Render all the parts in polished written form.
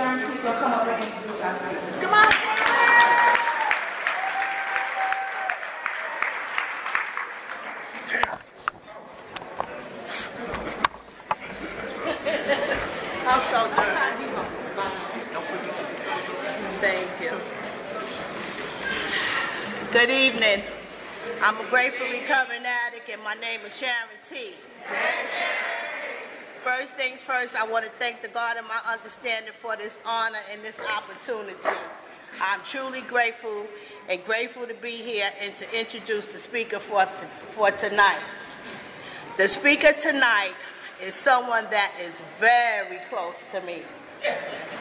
Sharon, please go come up and introduce our speaker. Come on. I'm so good. Thank you. Good evening. I'm a grateful recovering addict, and my name is Sharon T. First things first, I want to thank the God of my understanding for this honor and this opportunity. I'm truly grateful and grateful to be here and to introduce the speaker for tonight. The speaker tonight is someone that is very close to me.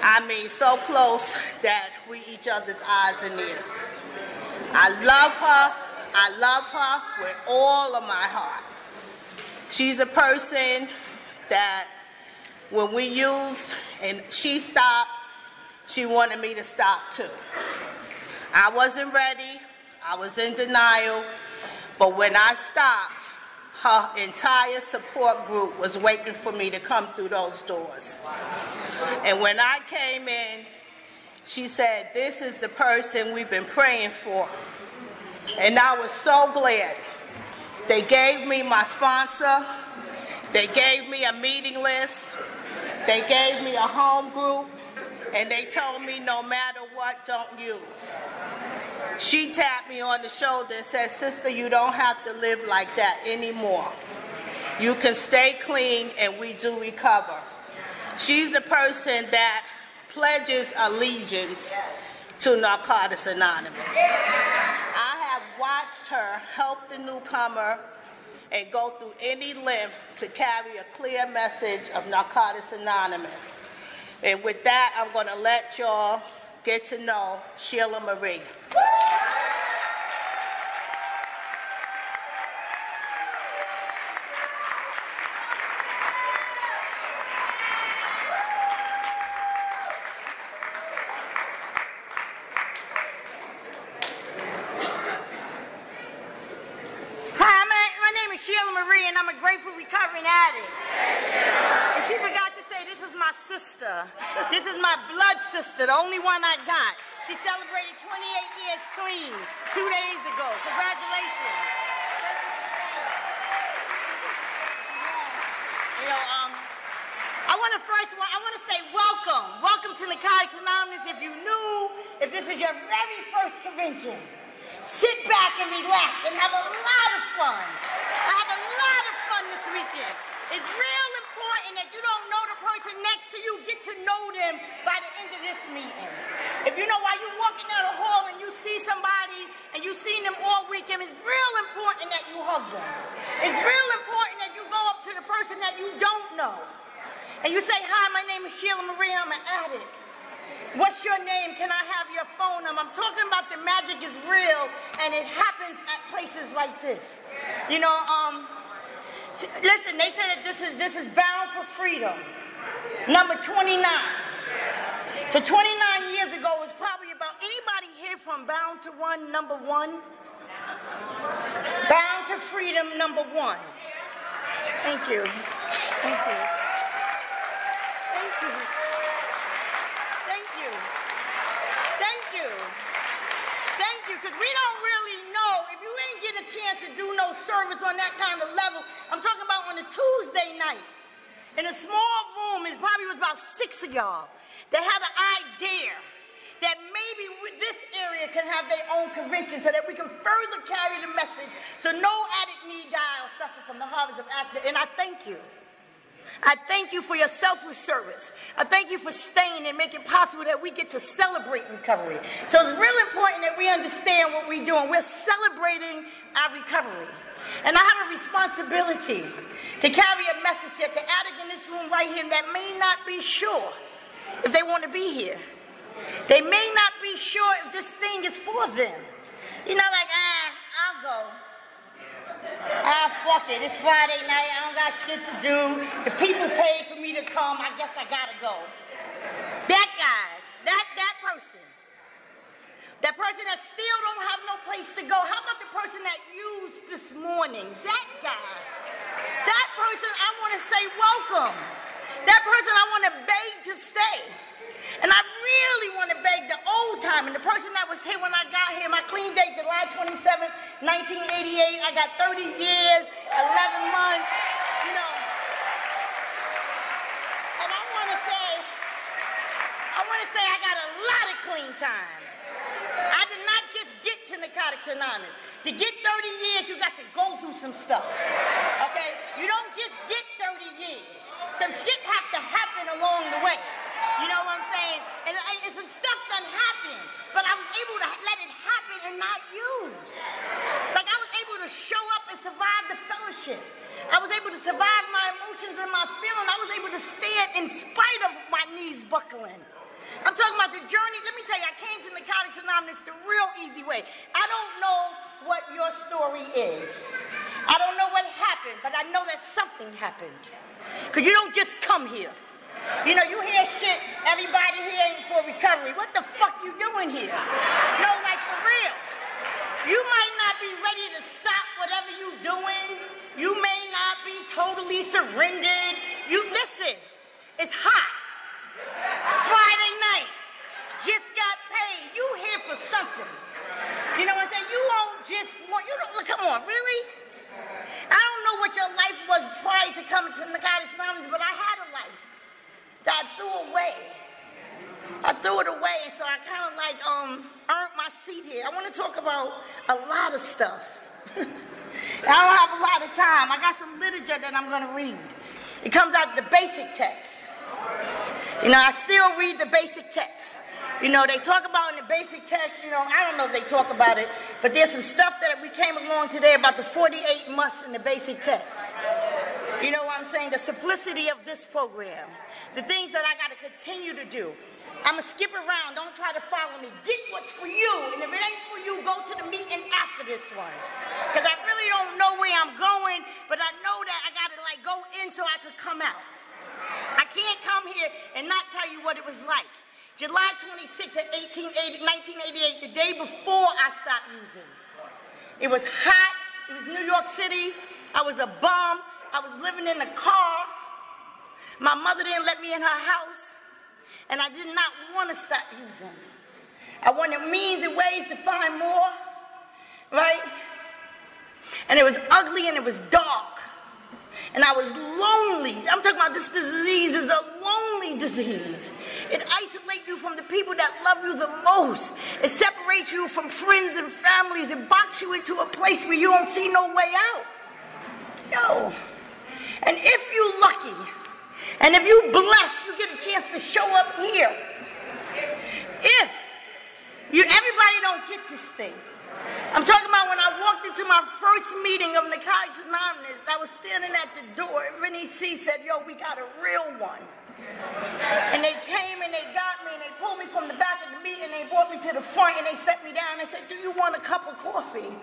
I mean, so close that we each other's eyes and ears. I love her with all of my heart. She's a person that when we used and she stopped, she wanted me to stop too. I wasn't ready, I was in denial, but when I stopped, her entire support group was waiting for me to come through those doors. And when I came in, she said, "This is the person we've been praying for." And I was so glad. They gave me my sponsor. They gave me a meeting list. They gave me a home group. And they told me no matter what, don't use. She tapped me on the shoulder and said, "Sister, you don't have to live like that anymore. You can stay clean and we do recover." She's a person that pledges allegiance to Narcotics Anonymous. I have watched her help the newcomer and go through any length to carry a clear message of Narcotics Anonymous. And with that, I'm going to let y'all get to know Sheila Marie. Hi, my name is Sheila Marie, and I'm a grateful recovering addict. And she forgot to say, this is my sister. This is my blood sister, the only one I got. She celebrated 28 years clean 2 days ago. Congratulations. You know, I want to say welcome. Welcome to Narcotics Anonymous. If this is your very first convention, sit back and relax and have a lot of fun. I have a lot of fun this weekend. It's real important that you don't know the person next to you. Get to know them by the end of this meeting. If you know while you're walking down the hall and you see somebody and you've seen them all weekend, it's real important that you hug them. It's real important that you go up to the person that you don't know. And you say, "Hi, my name is Sheila Marie, I'm an addict. What's your name? Can I have your phone number?" I'm talking about the magic is real, and it happens at places like this. You know, listen, they said that this is Bound for Freedom, number 29. So 29 years ago was probably about, anybody here from Bound to One, number 1? Bound to Freedom, number 1. Thank you. Thank you. Thank you. Thank you. Thank you. Thank you, because we don't really know. If you ain't get a chance to do no service on that kind of level, I'm talking about on a Tuesday night, in a small room, it probably was about 6 of y'all, that had an idea that maybe this area can have their own convention so that we can further carry the message so no addict need die or suffer from the harvest of accident. And I thank you. I thank you for your selfless service. I thank you for staying and making it possible that we get to celebrate recovery. So it's real important that we understand what we're doing. We're celebrating our recovery. And I have a responsibility to carry a message that the addict in this room right here that may not be sure if they want to be here. They may not be sure if this thing is for them. You know, like, I'll go. Fuck it, it's Friday night, I don't got shit to do. The people paid for me to come, I guess I gotta go. That guy, that person. That person that still don't have no place to go. How about the person that used this morning? That guy. That person, I want to say welcome. That person, I want to beg to stay. And I really want to beg the old time, and the person that was here when I got here, my clean date, July 27, 1988, I got 30 years, 11 months, you know. And I want to say I got a lot of clean time. I did not just get to Narcotics Anonymous. To get 30 years, you got to go through some stuff, okay? You don't just get 30 years. Some shit have to happen along the way. You know what I'm saying? And some stuff done happened, but I was able to let it happen and not use. Like I was able to show up and survive the fellowship. I was able to survive my emotions and my feelings. I was able to stand in spite of my knees buckling. I'm talking about the journey. Let me tell you, I came to Narcotics Anonymous the real easy way. I don't know what your story is. I don't know what happened, but I know that something happened. Because you don't just come here. You know, you hear shit, everybody here ain't for recovery. What the fuck you doing here? No, like for real. You might not be ready to stop whatever you doing. You may not be totally surrendered. You listen, it's hot. Friday night, just got paid. You here for something. You know what I'm saying? You won't just want, you don't, come on, really? I don't know what your life was prior to coming to Narcotics Anonymous, but I had a life that I threw away. I threw it away, and so I kind of like earned my seat here. I want to talk about a lot of stuff. I don't have a lot of time. I got some literature that I'm going to read. It comes out of the basic text. You know, I still read the basic text. You know, they talk about in the basic text, you know, I don't know if they talk about it, but there's some stuff that we came along today about the 48 musts in the basic text. You know what I'm saying? The simplicity of this program. The things that I got to continue to do. I'm going to skip around. Don't try to follow me. Get what's for you. And if it ain't for you, go to the meeting after this one. Because I really don't know where I'm going, but I know that I got to, like, go in so I could come out. I can't come here and not tell you what it was like. July 26th of 1988, the day before I stopped using. It was hot. It was New York City. I was a bum. I was living in a car. My mother didn't let me in her house. And I did not want to stop using. I wanted means and ways to find more, right? And it was ugly and it was dark. And I was lonely. I'm talking about this disease is a lonely disease. It isolates you from the people that love you the most. It separates you from friends and families. It boxes you into a place where you don't see no way out. Yo. And if you're lucky, and if you're blessed, you get a chance to show up here. Everybody don't get this thing. I'm talking about when I walked into my first meeting of Narcotics Anonymous, I was standing at the door, and Rennie C. said, yo, we got a real one. And they came and they got me, and they pulled me from the back of the meeting, and they brought me to the front, and they set me down, and they said, do you want a cup of coffee?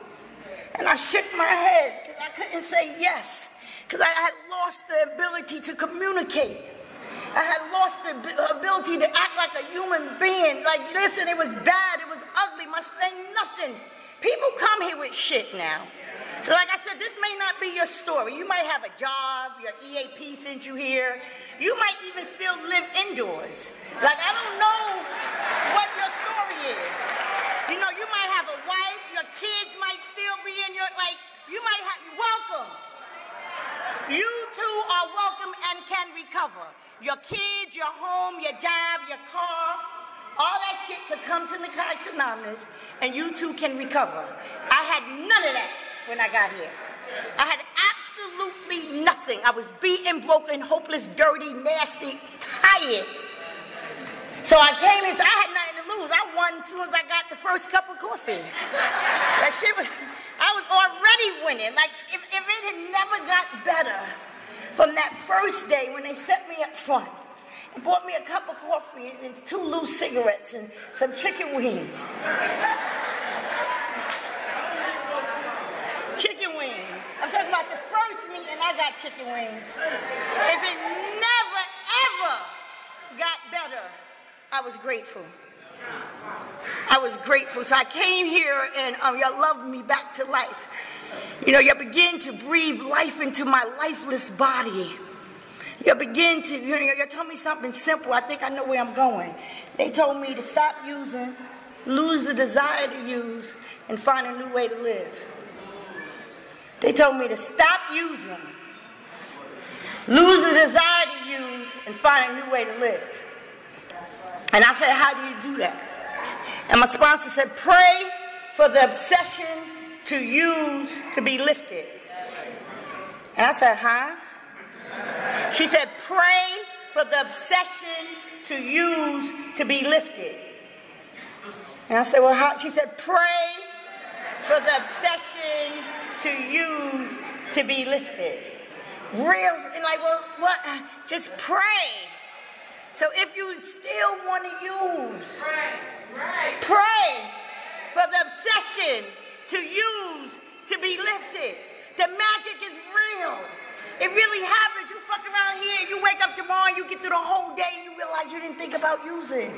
And I shook my head, because I couldn't say yes, because I had lost the ability to communicate. I had lost the ability to act like a human being. Like, listen, it was bad, it was ugly, my ain't nothing. People come here with shit now. So like I said, this may not be your story. You might have a job, your EAP sent you here. You might even still live indoors. Like, I don't know what your story is. You know, you might have a wife, your kids might still be in your, like, you might have, welcome. You too are welcome and can recover. Your kids, your home, your job, your car, all that shit could come to Narcotics Anonymous, and you too can recover. I had none of that when I got here. I had absolutely nothing. I was beaten, broken, hopeless, dirty, nasty, tired. So I came here, so I had nothing to lose. I won as soon as I got the first cup of coffee. That shit was, I was already winning. Like, if it had never got better from that first day when they set me up front, and bought me a cup of coffee and 2 loose cigarettes and some chicken wings. Chicken wings. I'm talking about the first meeting I got chicken wings. If it never, ever got better, I was grateful. I was grateful. So I came here and y'all loved me back to life. You know, y'all begin to breathe life into my lifeless body. begin to, you told me something simple. I think I know where I'm going. They told me to stop using, lose the desire to use, and find a new way to live. They told me to stop using, lose the desire to use, and find a new way to live. And I said, how do you do that? And my sponsor said, pray for the obsession to use to be lifted. And I said, huh? She said, pray for the obsession to use to be lifted. And I said, well, how? She said, pray for the obsession to use to be lifted. Real, and like, well, what? Just pray. So if you still want to use, pray for the obsession to use to be lifted. The magic is real. It really happens. You fuck around here, you wake up tomorrow, you get through the whole day, and you realize you didn't think about using.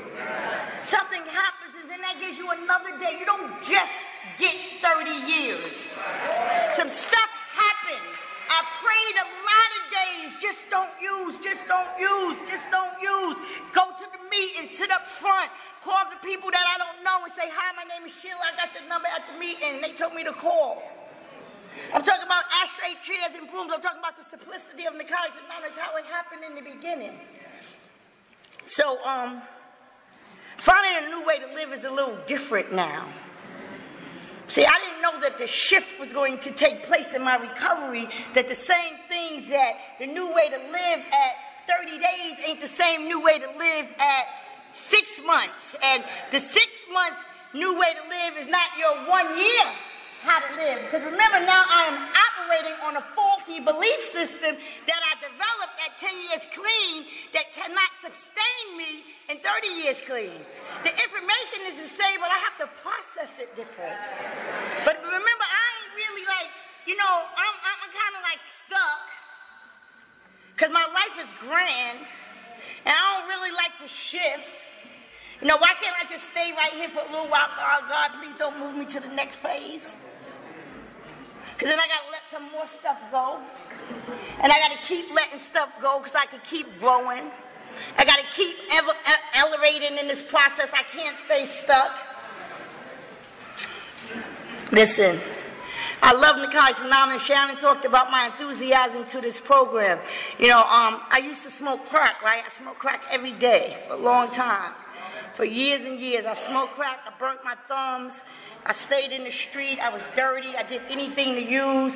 Something happens, and then that gives you another day. You don't just get 30 years. Some stuff happens. I prayed a lot of days, just don't use, just don't use, just don't use. Go to the meeting, sit up front, call the people that I don't know and say, hi, my name is Sheila, I got your number at the meeting. And they told me to call. I'm talking about ashtray chairs and brooms. I'm talking about the simplicity of Narcotics Anonymous, how it happened in the beginning. So, finding a new way to live is a little different now. See, I didn't know that the shift was going to take place in my recovery, that the same things that the new way to live at 30 days ain't the same new way to live at 6 months. And the 6 months new way to live is not your 1 year how to live. Because remember, now I am operating on a faulty belief system that I developed at 10 years clean that cannot sustain me in 30 years clean. The information is the same, but I have to process it different. But remember, I ain't really like, I'm kind of like stuck because my life is grand and I don't really like to shift. Why can't I just stay right here for a little while? Oh, God, please don't move me to the next phase. Because then I got to let some more stuff go. And I got to keep letting stuff go because I could keep growing. I got to keep elevating in this process. I can't stay stuck. Listen, I love Narcotics Anonymous. Shannon talked about my enthusiasm to this program. I used to smoke crack, right? I smoked crack every day for a long time. For years and years, I smoked crack, I burnt my thumbs, I stayed in the street, I was dirty, I did anything to use.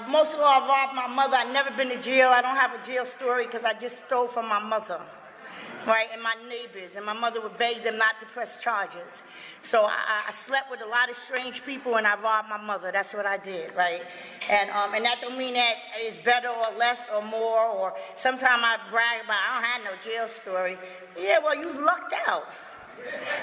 Most of all, I robbed my mother. I've never been to jail. I don't have a jail story because I just stole from my mother, right, and my neighbors, and my mother would beg them not to press charges. So I slept with a lot of strange people and I robbed my mother. That's what I did, right? And that don't mean that it's better or less or more, or sometimes I brag about, I don't have no jail story. Yeah, well, you lucked out.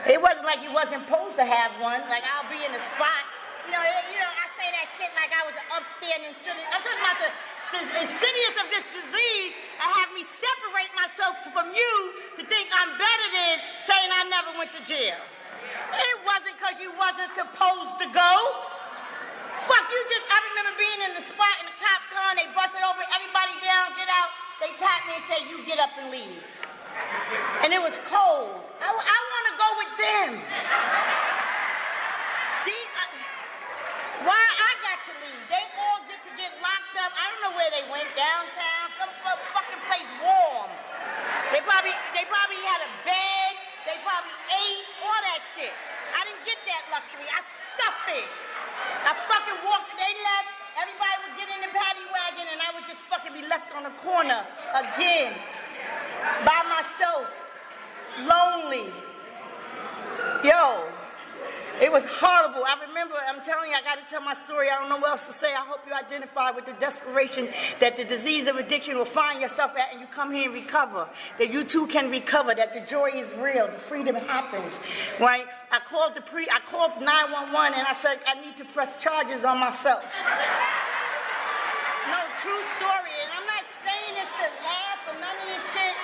It wasn't like you wasn't supposed to have one. Like, I'll be in a spot. I say that shit like I was an upstanding citizen. I'm talking about the insidious of this disease. I have me separate myself from you to think I'm better than saying I never went to jail. It wasn't because you wasn't supposed to go. Fuck, I remember being in the spot in the cop car, and they busted over everybody down, get out. They tapped me and said, you get up and leave. And it was cold. I want to go with them. Why I got to leave? They all get to get locked up. I don't know where they went, downtown, some fucking place warm. They probably had a bed. They probably ate, all that shit. I didn't get that luxury. I suffered. I fucking walked, they left. Everybody would get in the paddy wagon and I would just fucking be left on the corner again. By myself, lonely. Yo, it was horrible. I remember, I'm telling you, I got to tell my story. I don't know what else to say. I hope you identify with the desperation that the disease of addiction will find yourself at and you come here and recover. That you too can recover, that the joy is real, the freedom happens, right? I called 911 and I said, I need to press charges on myself. No, true story. And I'm not saying this to laugh or none of this shit.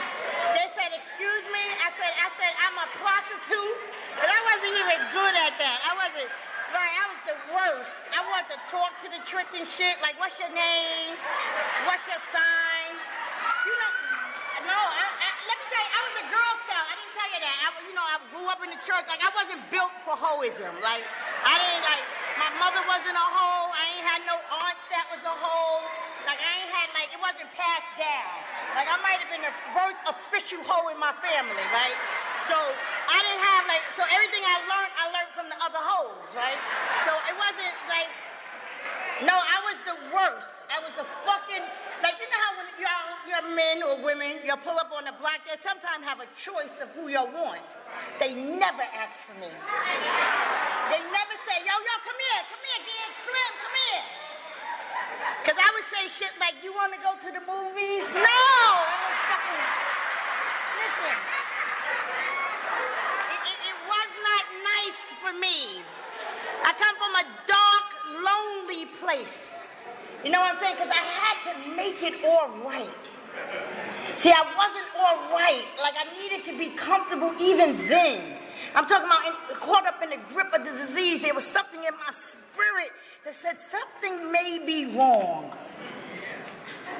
They said, excuse me. I said, I'm a prostitute. And I wasn't even good at that. I was the worst. I wanted to talk to the trick and shit. Like, what's your name? What's your sign? let me tell you, I was a Girl Scout. I didn't tell you that. I grew up in the church. Like, I wasn't built for hoism. Like, my mother wasn't a hoe. I ain't had no aunts that was a hoe. Like, it wasn't passed down. Like, I might have been the first official hoe in my family, right? So, I didn't have, so everything I learned from the other hoes, right? So, it wasn't, no, I was the worst. I was the fucking, you know how when you're men or women, you pull up on the block, they sometimes have a choice of who you want. They never ask for me. They never say, yo, come here, Gig Slim, come here. Because I would say shit like, you want to go to the movies? No! Listen. It was not nice for me. I come from a dark, lonely place. You know what I'm saying? Because I had to make it all right. See, I wasn't all right. Like, I needed to be comfortable even then. I'm talking about caught up in the grip of the disease. There was something in my spirit that said something may be wrong.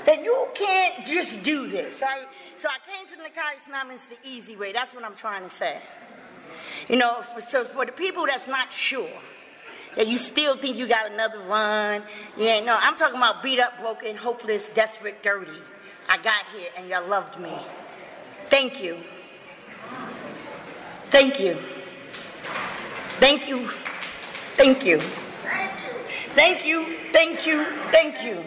That you can't just do this, right? So I came to the Narcotics Anonymous the easy way. That's what I'm trying to say. You know, so for the people that's not sure, that you still think you got another run. Yeah, no, I'm talking about beat up, broken, hopeless, desperate, dirty. I got here and y'all loved me. Thank you. Thank you. Thank you. Thank you. Thank you. Thank you. Thank you.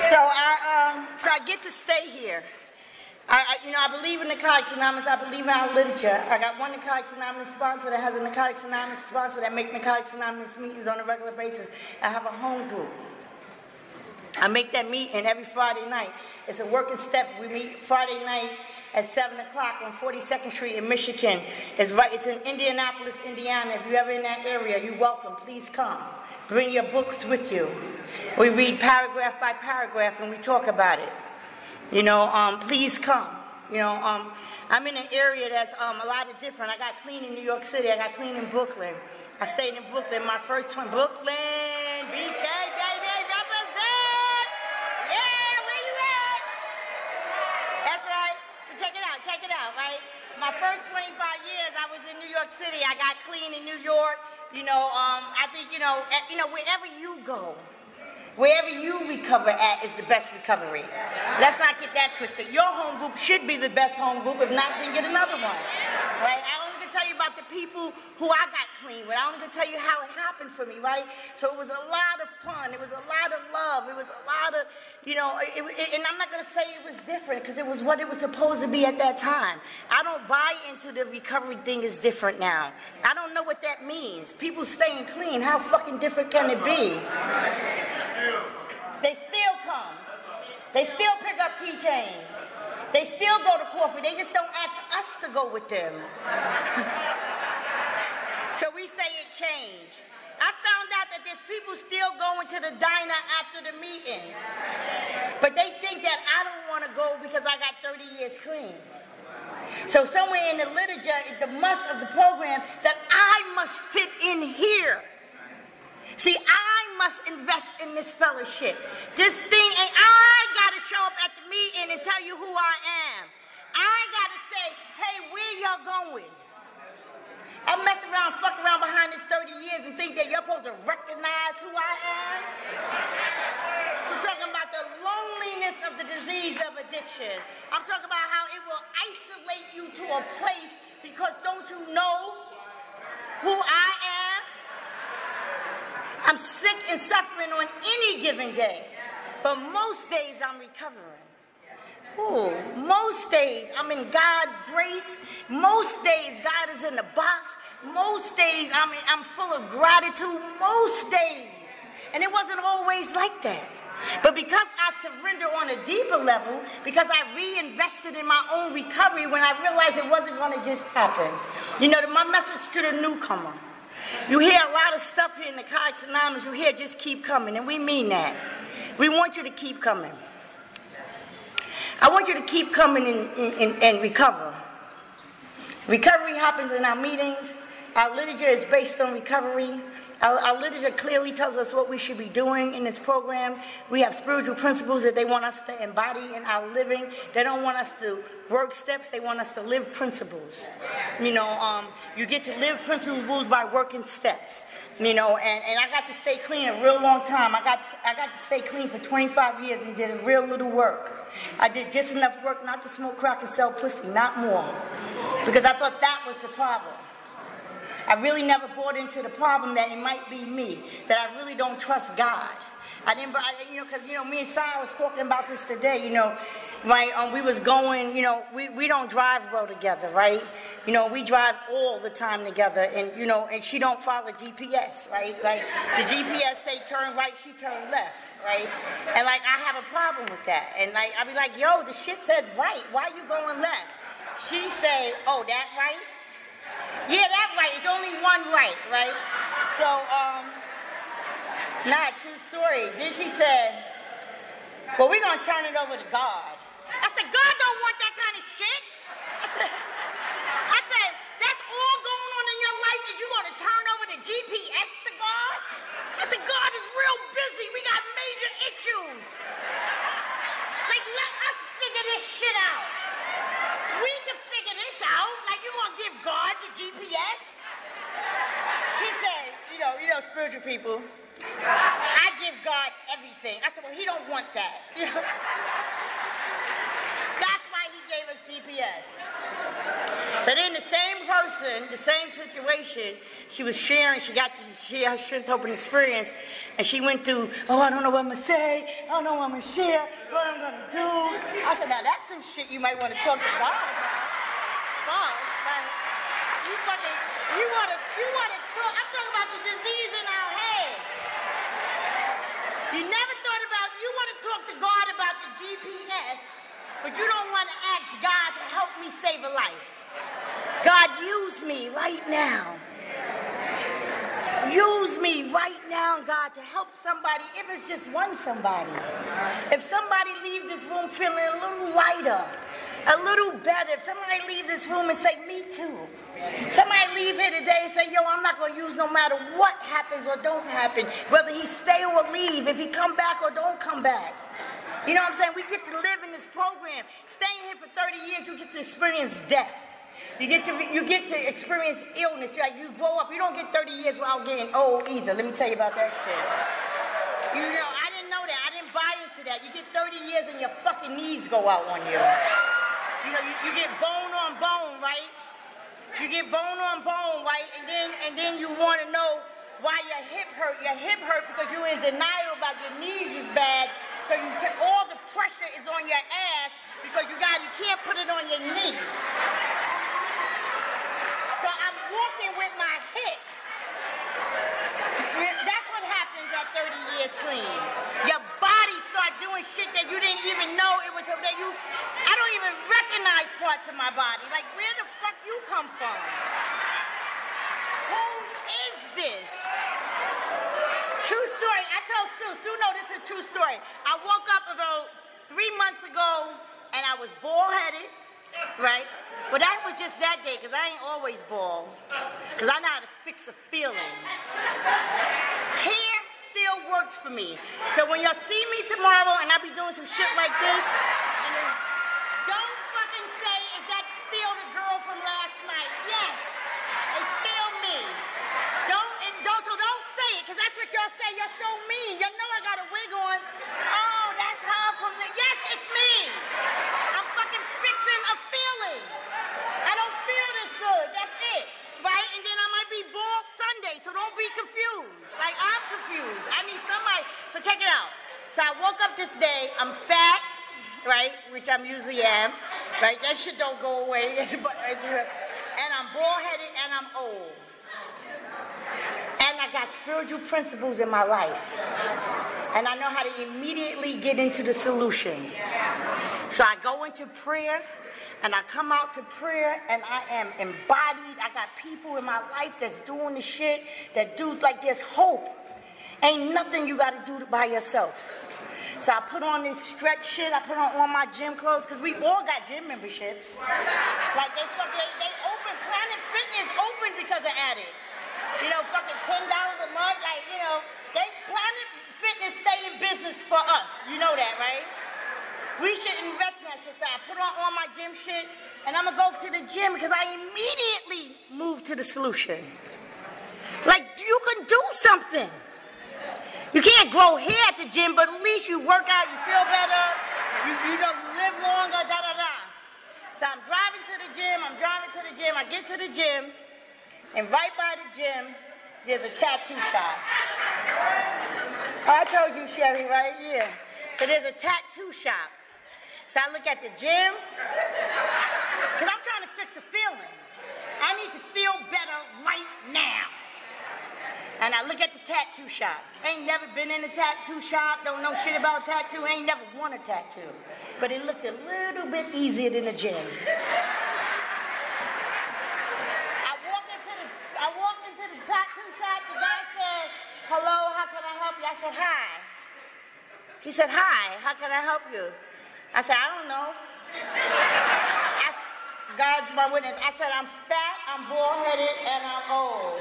So I get to stay here. I believe in Narcotics Anonymous. I believe in our literature. I got one Narcotics Anonymous sponsor that has a Narcotics Anonymous sponsor that make Narcotics Anonymous meetings on a regular basis. I have a home group. I make that meeting every Friday night. It's a working step. We meet Friday night at 7 o'clock on 42nd Street in Michigan. It's in Indianapolis, Indiana. If you're ever in that area, you're welcome. Please come. Bring your books with you. We read paragraph by paragraph and we talk about it. You know, please come. You know, I'm in an area that's a lot of different. I got clean in New York City. I got clean in Brooklyn. I stayed in Brooklyn. My first one, Brooklyn, BK, baby, represent. Yeah, where you at? That's right. So check it out, right? My first 25 years, I was in New York City. I got clean in New York. You know, I think, wherever you go, wherever you recover at is the best recovery. Let's not get that twisted. Your home group should be the best home group. If not, then get another one. Right? I only can tell you about the people who I got clean with. I only can tell you how it happened for me, right? So it was a lot of fun. It was a lot of love. It was a lot of, and I'm not going to say it was different because it was what it was supposed to be at that time. I don't buy into the recovery thing is different now. I don't know what that means. People staying clean, how fucking different can it be? They still come. They still pick up keychains. They still go to coffee. They just don't ask us to go with them. So we say it changed. I found out that there's people still going to the diner after the meeting. But they think that I don't want to go because I got 30 years clean. So somewhere in the literature, the must of the program, that I must fit in here. See, I must invest in this fellowship. This thing ain't, I gotta show up at the meeting and tell you who I am. I gotta say, hey, where y'all going? I mess around, fuck around behind this 30 years and think that you're supposed to recognize who I am. We're talking about the loneliness of the disease of addiction. I'm talking about how it will isolate you to a place because don't you know who I am? I'm sick and suffering on any given day, but most days I'm recovering. Ooh, most days I'm in God's grace. Most days God is in the box. Most days I'm full of gratitude. Most days. And it wasn't always like that. But because I surrendered on a deeper level, because I reinvested in my own recovery when I realized it wasn't going to just happen. My message to the newcomer. You hear a lot of stuff here in the Narcotics Anonymous. You hear just keep coming, and we mean that. We want you to keep coming. I want you to keep coming and recover. Recovery happens in our meetings. Our literature is based on recovery. Our literature clearly tells us what we should be doing in this program. We have spiritual principles that they want us to embody in our living. They don't want us to work steps. They want us to live principles. You know, you get to live principles by working steps. You know, and I got to stay clean a real long time. I got to stay clean for 25 years and did a real little work. I did just enough work not to smoke crack and sell pussy, not more. Because I thought that was the problem. I really never bought into the problem that it might be me, that I really don't trust God. I didn't, you know, because, you know, me and Sarah was talking about this today, you know, right? We was going, you know, we don't drive well together, right? You know, we drive all the time together, and, you know, and she don't follow GPS, right? Like, the GPS say turn right, she turn left, right? And, like, I have a problem with that. And, like, I be like, yo, the shit said right. Why you going left? She say, oh, that right? Yeah, that right. It's only one right, right? So, nah, true story. Then she said, well, we're going to turn it over to God. I said, God don't want that kind of shit. I said, that's all going on in your life that you're going to turn over the GPS to God? I said, God is real busy. We got major issues. Like, let us figure this shit out. We can figure this out. Like, you gonna give God the GPS? She says, you know, spiritual people, I give God everything. I said, well, he don't want that. You know? That's why he gave us GPS. So then the same person, the same situation, she was sharing, she got to share her strength, hope, and experience, and she went through, oh, I don't know what I'm going to say, I don't know what I'm going to share, what I'm going to do. I said, now that's some shit you might want to talk to God about. Fuck, like, you want to talk, I'm talking about the disease in our head. You never thought about, you want to talk to God about the GPS, but you don't want to ask God to help me save a life. God, use me right now. Use me right now, God, to help somebody, if it's just one somebody. If somebody leaves this room feeling a little lighter, a little better, if somebody leaves this room and say, me too. Somebody leave here today and say, yo, I'm not going to use no matter what happens or don't happen, whether he stay or leave, if he come back or don't come back. You know what I'm saying? We get to live in this program. Staying here for 30 years, you get to experience death. You get to experience illness. Like, you grow up. You don't get 30 years without getting old either. Let me tell you about that shit. You know, I didn't know that. I didn't buy into that. You get 30 years and your fucking knees go out on you. You know, you get bone on bone, right? You get bone on bone, right? And then you want to know why your hip hurt. Your hip hurt because you're in denial about your knees is bad. So all the pressure is on your ass because you can't put it on your knee. So I'm walking with my hip. That's what happens at 30 years clean. Your body start doing shit that you didn't even know it was, I don't even recognize parts of my body. Like, where the fuck you come from? Who is this? True story. I told Sue, no, this is a true story. I woke up about 3 months ago and I was bald-headed, right? But that was just that day, because I ain't always bald. Because I know how to fix a feeling. Hair still works for me. So when y'all see me tomorrow and I be doing some shit like this, and then, don't fucking say, is that still the girl from last night? Yes, it's still me. Don't say it, because that's what y'all say. You're so mean. Y'all know I got a wig on. Oh, that's her from the... Yes, it's me. I'm fucking fixing a feeling. I don't feel this good. That's it. Right? And then I might be bald Sunday, so don't be confused. Like, I'm confused. I need somebody. So check it out. So I woke up this day. I'm fat, right? Which I usually am. Right? That shit don't go away. And I'm bald-headed and I'm old. And I got spiritual principles in my life. And I know how to immediately get into the solution. So I go into prayer, and I come out to prayer, and I am embodied. I got people in my life that's doing the shit, that do, like, there's hope. Ain't nothing you got to do by yourself. So I put on this stretch shit. I put on all my gym clothes because we all got gym memberships. Like they open, Planet Fitness open because of addicts. You know, fucking $10 a month. Like, you know, Planet Fitness stay in business for us. You know that, right? We should invest in that shit. So I put on all my gym shit and I'm gonna go to the gym because I immediately moved to the solution. Like, you can do something. You can't grow hair at the gym, but at least you work out, you feel better, you know, you live longer, da-da-da. So I'm driving to the gym, I get to the gym, and right by the gym, there's a tattoo shop. Oh, I told you, Sherry, right? Yeah. So there's a tattoo shop. So I look at the gym, because I'm trying to fix a feeling. I need to feel better right now. And I look at the tattoo shop. Ain't never been in a tattoo shop, don't know shit about tattoo, ain't never worn a tattoo. But it looked a little bit easier than the gym. I walked into the tattoo shop, the guy said, hello, how can I help you? I said, hi. He said, hi, how can I help you? I said, I don't know. God's my witness. I said, I'm fat, I'm bald-headed, and I'm old.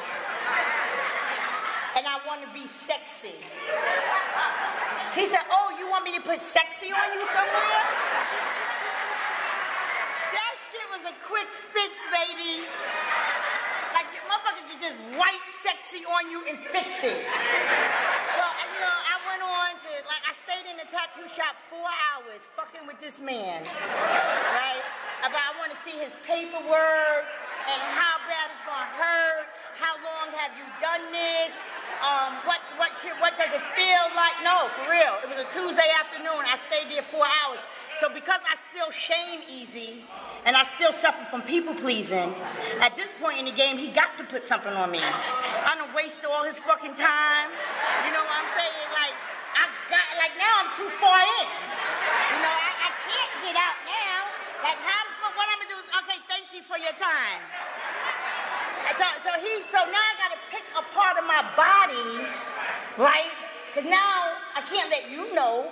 And I want to be sexy. He said, oh, you want me to put sexy on you somewhere? That shit was a quick fix, baby. Like, your motherfucker could just write sexy on you and fix it. So, you know, I went on to, like, I stayed in the tattoo shop 4 hours fucking with this man, right? But I want to see his paperwork and how bad it's going to hurt. How long have you done this? What does it feel like? No, for real. It was a Tuesday afternoon. I stayed there 4 hours. So because I still shame easy and I still suffer from people pleasing, at this point in the game, he got to put something on me. I done wasted all his fucking time. You know what I'm saying? Like now I'm too far in. You know, I can't get out now. Like how the fuck, what I'm gonna do is, okay, thank you for your time. So now I gotta pick a part of my body, right? Because now I can't let you know.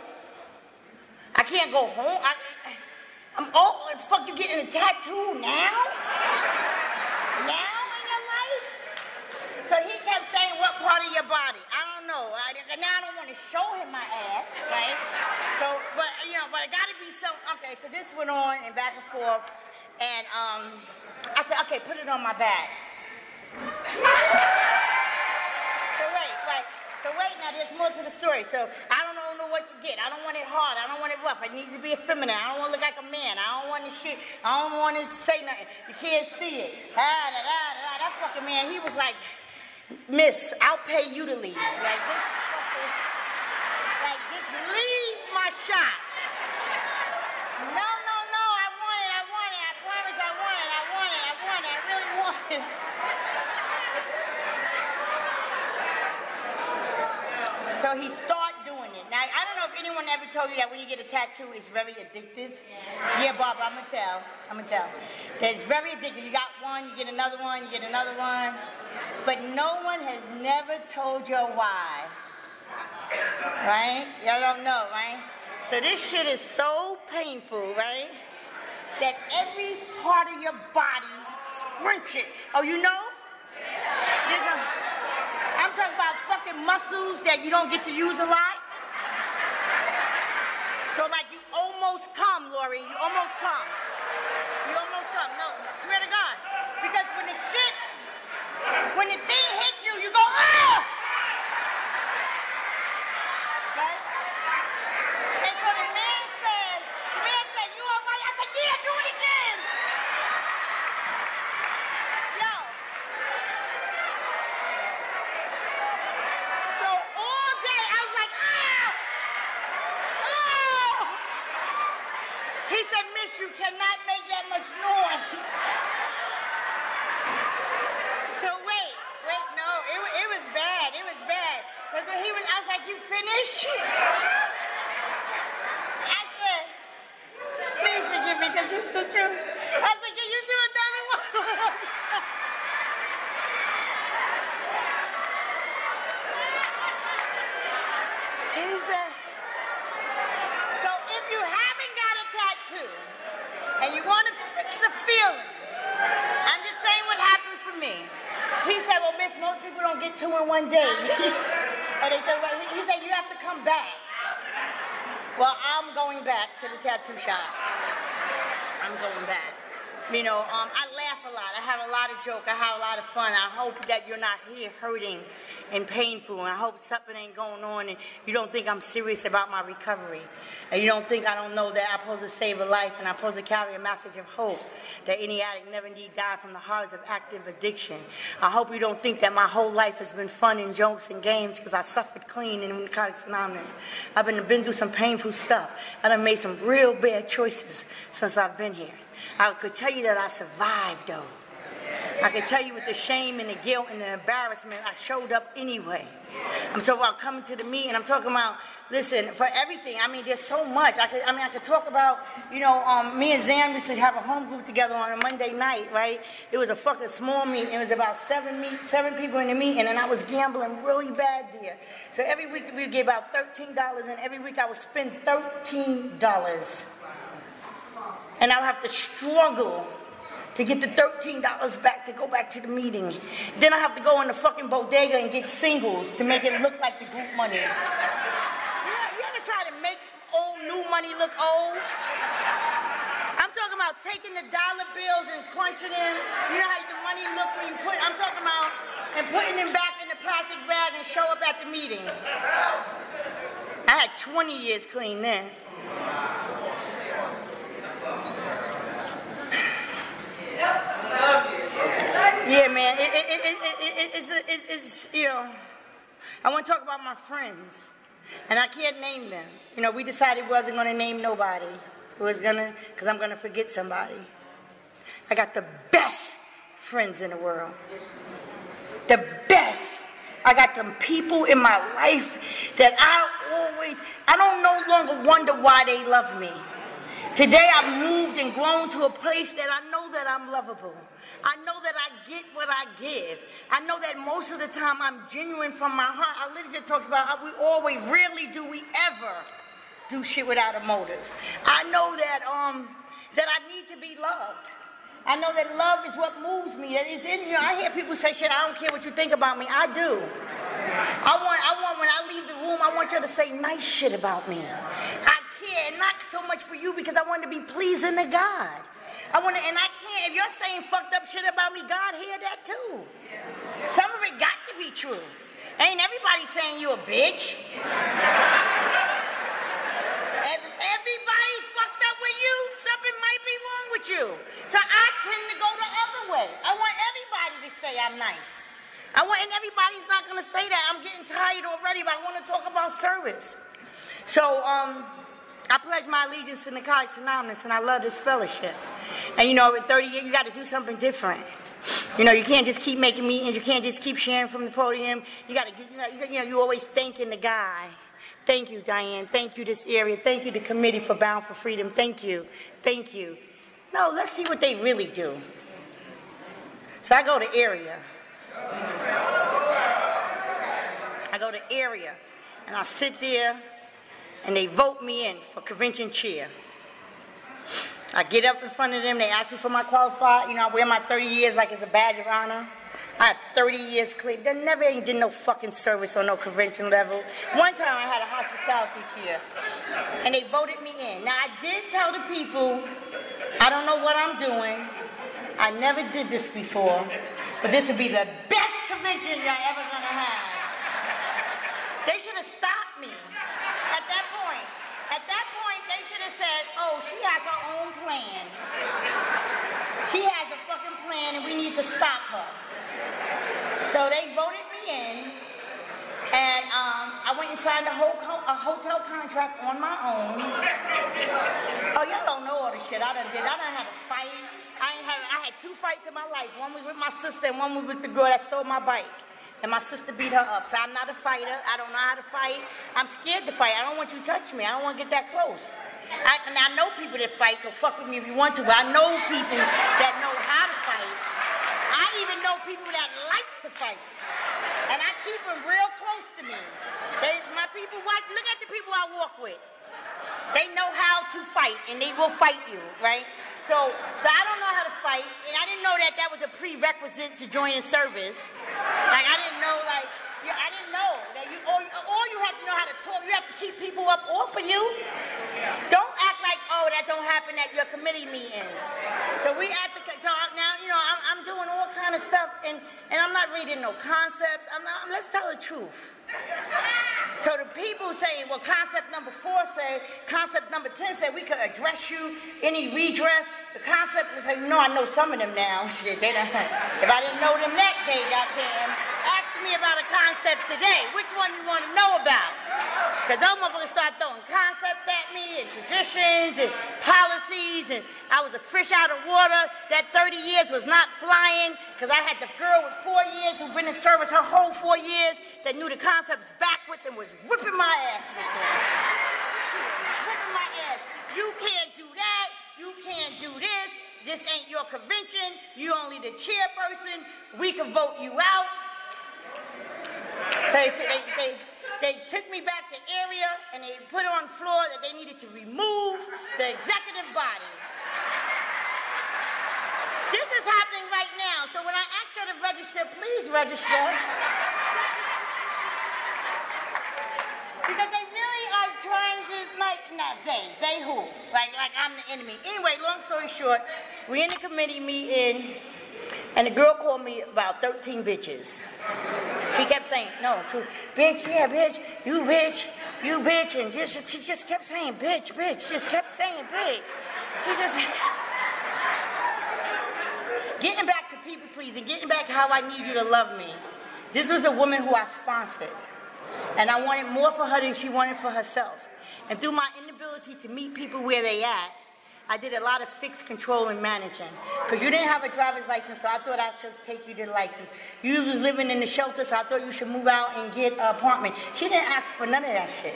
I can't go home. I'm old. Fuck, you getting a tattoo now? Now in your life? So he kept saying, what part of your body? I don't know. Now I don't want to show him my ass, right? So, but it gotta be some, okay, so this went on and back and forth. And I said, okay, put it on my back. So wait, now there's more to the story. So I don't know what to get. I don't want it hard. I don't want it rough. It needs to be effeminate. I don't want to look like a man. I don't want to shit. I don't want to say nothing. You can't see it. That fucking man, he was like, miss, I'll pay you to leave. Just leave my shop. No, I want it. I promise I want it. I really want it. So he started doing it. Now, I don't know if anyone ever told you that when you get a tattoo, it's very addictive. Yeah, Barbara, I'm going to tell. That it's very addictive. You got one, you get another one, you get another one. But no one has never told you why. Right? Y'all don't know, right? So this shit is so painful, right? That every part of your body scrunch it. Oh, you know? I'm talking about fucking muscles that you don't get to use a lot. So like you almost come, Lori. You almost come. No, swear to God. Because when the thing hits you, you go, ah! Right? And so the man said, you all right? I said, yeah, do it again. Yo. So all day I was like, ah! Oh! He said, miss, you cannot make that much noise. So wait, no, it was bad. Because when I was like, you finished? I said, please forgive me because it's the truth. I said, can you do another one? He get two in one day. Or they tell me, he said, you have to come back. Well, I'm going back to the tattoo shop. I'm going back. You know, I laugh a lot. I have a lot of joke. I have a lot of fun. I hope that you're not here hurting and painful. And I hope something ain't going on and you don't think I'm serious about my recovery. And you don't think I don't know that I'm supposed to save a life and I'm supposed to carry a message of hope that any addict never need die from the horrors of active addiction. I hope you don't think that my whole life has been fun and jokes and games because I suffered clean in Narcotics Anonymous. I've been through some painful stuff. I done made some real bad choices since I've been here. I could tell you that I survived, though. I could tell you with the shame and the guilt and the embarrassment, I showed up anyway. I'm talking about coming to the meeting. I'm talking about, listen, for everything. I mean, there's so much. I could talk about, you know, me and Zam used to have a home group together on a Monday night, right? It was a fucking small meeting. It was about seven people in the meeting, and I was gambling really bad there. So every week we would get about $13, and every week I would spend $13. And I would have to struggle to get the $13 back to go back to the meeting. Then I have to go in the fucking bodega and get singles to make it look like the group money. You ever try to make old new money look old? I'm talking about taking the dollar bills and crunching them. You know how the money look when you put, I'm talking about, and putting them back in the plastic bag and show up at the meeting. I had 20 years clean then. Yeah, man, it's you know, I want to talk about my friends, and I can't name them. You know, we decided we wasn't going to name nobody. It was because I'm going to forget somebody. I got the best friends in the world. The best. I got some people in my life that I don't no longer wonder why they love me. Today I've moved and grown to a place that I know that I'm lovable. I know that I get what I give. I know that most of the time I'm genuine from my heart. Our literature talks about how we always, rarely do we ever do shit without a motive. I know that that I need to be loved. I know that love is what moves me. That it's in, you know, I hear people say shit, I don't care what you think about me. I do. I want when I leave the room, I want you to say nice shit about me. I care, and not so much for you because I want to be pleasing to God. And I can't, if you're saying fucked up shit about me, God hear that too. Some of it got to be true. Ain't everybody saying you a bitch. Everybody fucked up with you, something might be wrong with you. So I tend to go the other way. I want everybody to say I'm nice. And everybody's not going to say that. I'm getting tired already, but I want to talk about service. So, I pledge my allegiance to Narcotics Anonymous, and I love this fellowship. And you know, at 30 years, you got to do something different. You know, you can't just keep making meetings. You can't just keep sharing from the podium. You got to, you always thanking the guy. Thank you, Diane. Thank you, this area. Thank you, the committee for Bound for Freedom. Thank you. Thank you. No, let's see what they really do. So I go to area. And I sit there. And they vote me in for convention chair. I get up in front of them, they ask me for my qualified, you know, I wear my 30 years like it's a badge of honor. I had 30 years clean. They never ain't did no fucking service on no convention level. One time I had a hospitality chair, and they voted me in. Now I did tell the people, I don't know what I'm doing. I never did this before, but this would be the best convention you're ever gonna have. They should have stopped me. At that point, they should have said, oh, she has her own plan. She has a fucking plan, and we need to stop her. So they voted me in, and I went and signed a hotel contract on my own. Oh, y'all don't know all the shit I done did. I done had a fight. I had two fights in my life. One was with my sister, and one was with the girl that stole my bike. And my sister beat her up. So I'm not a fighter. I don't know how to fight. I'm scared to fight. I don't want you to touch me. I don't want to get that close. And I know people that fight, so fuck with me if you want to. But I know people that know how to fight. I even know people that like to fight. And I keep them real close to me. My people, look at the people I walk with. They know how to fight, and they will fight you, right? So I don't know how to fight, and I didn't know that was a prerequisite to joining service. Like, I didn't know, like, know how to talk. You have to keep people up off of you. Don't act like, oh, that don't happen at your committee meetings. So we at the, so now, you know, I'm doing all kind of stuff, and I'm not reading no concepts. Let's tell the truth. So the people saying, well, concept number 4 say, concept number 10 said we could address you, any redress. The concept is like, you know, I know some of them now. Shit, they don't, if I didn't know them that day, goddamn, ask me about a concept today. Which one you want to know about? Because those motherfuckers start throwing concepts at me, and traditions, and policies, and I was a fish out of water. That 30 years was not flying, because I had the girl with 4 years who'd been in service her whole 4 years that knew the concepts backwards and was whipping my ass with them. She was whipping my ass. You can't do that. You can't do this. This ain't your convention. You only the chairperson. We can vote you out. So they took me back to area, and they put on floor that they needed to remove the executive body. This is happening right now. So when I ask you to register, please register. Because they really are trying to, like, not they who? Like I'm the enemy. Anyway, long story short, we in the committee meeting, and the girl called me about 13 bitches. She kept saying, no, true, bitch, yeah, bitch, you bitch, and she just kept saying, bitch, just kept saying, bitch. She just, getting back to people pleasing, getting back how I need you to love me. This was a woman who I sponsored, and I wanted more for her than she wanted for herself. And through my inability to meet people where they at, I did a lot of fixed control and managing. Because you didn't have a driver's license, so I thought I should take you to the license. You was living in the shelter, so I thought you should move out and get an apartment. She didn't ask for none of that shit.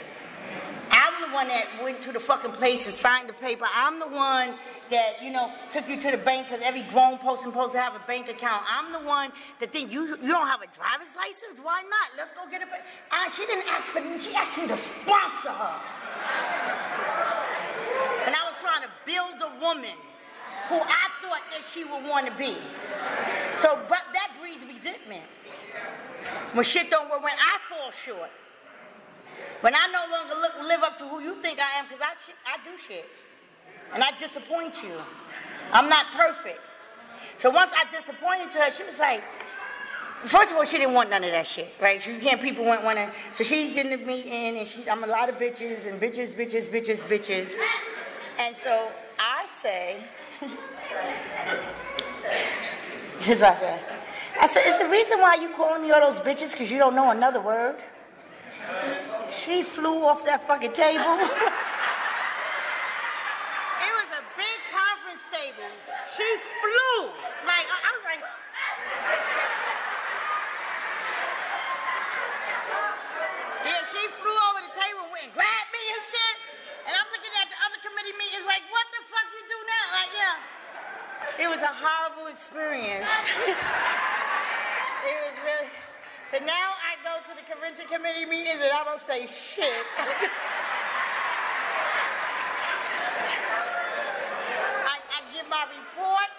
I'm the one that went to the fucking place and signed the paper. I'm the one that, you know, took you to the bank, because every grown person supposed to have a bank account. I'm the one that think you don't have a driver's license? Why not? Let's go get a she didn't ask for me. She asked me to sponsor her. And I was trying to build a woman who I thought that she would want to be. So but that breeds resentment. When shit don't work, when I fall short. When I no longer live up to who you think I am, because I do shit. And I disappoint you. I'm not perfect. So once I disappointed her, she was like, first of all, she didn't want none of that shit, right? You can't, people want to, so she's in the meeting, and I'm a lot of bitches, and bitches. And so I say, this is what I said. I said, is the reason why you calling me all those bitches because you don't know another word? She flew off that fucking table. It was a big conference table. She flew. Like, I was like, yeah, she flew over the table and went and grabbed me and shit. And I'm looking at the other committee meetings like, what the fuck you do now? Like, yeah. It was a horrible experience. It was really. So now I go to the convention committee meetings and I don't say shit. I give my report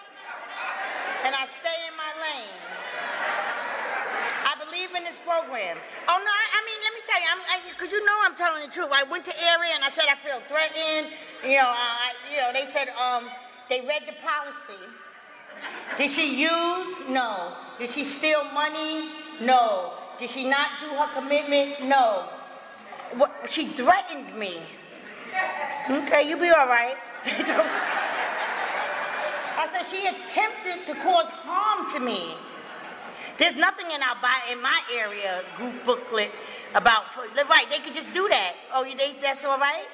and I stay in my lane. I believe in this program. Oh no, I mean, let me tell you, because you know I'm telling the truth. I went to area and I said I feel threatened. You know, they said they read the policy. Did she use? No. Did she steal money? No. Did she not do her commitment? No. She threatened me. Okay, you'll be all right. I said she attempted to cause harm to me. There's nothing in my area group booklet about, right, they could just do that. Oh, that's all right?